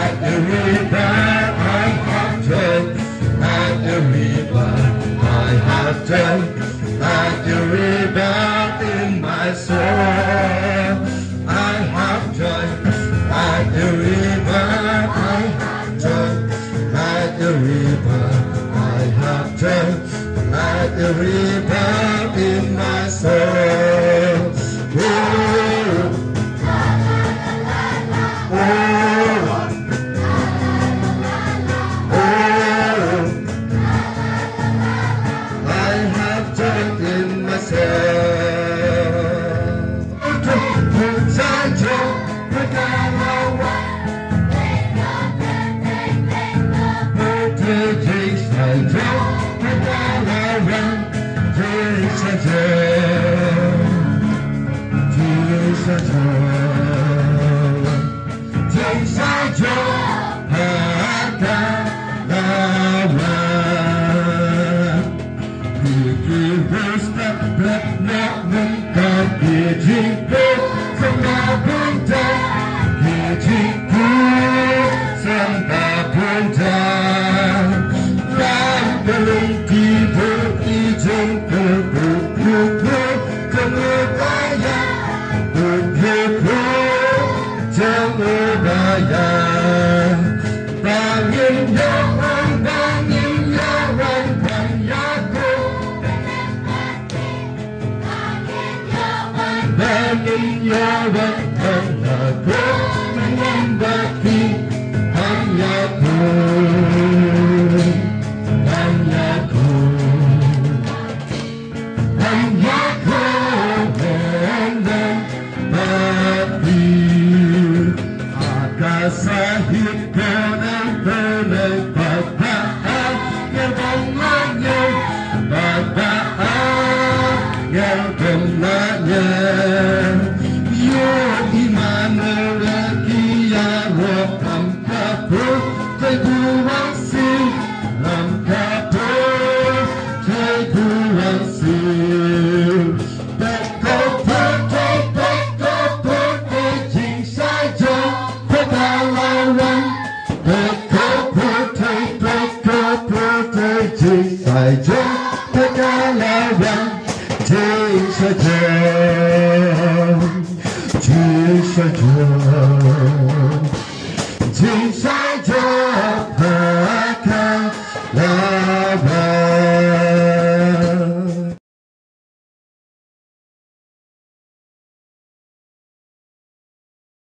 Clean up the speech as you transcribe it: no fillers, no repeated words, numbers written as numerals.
at the river I have turned, at the river I have turned, at the river in my soul. I have turned, at the river I have turned, at the river I have turned, at the river in my soul. Oh, Jingle,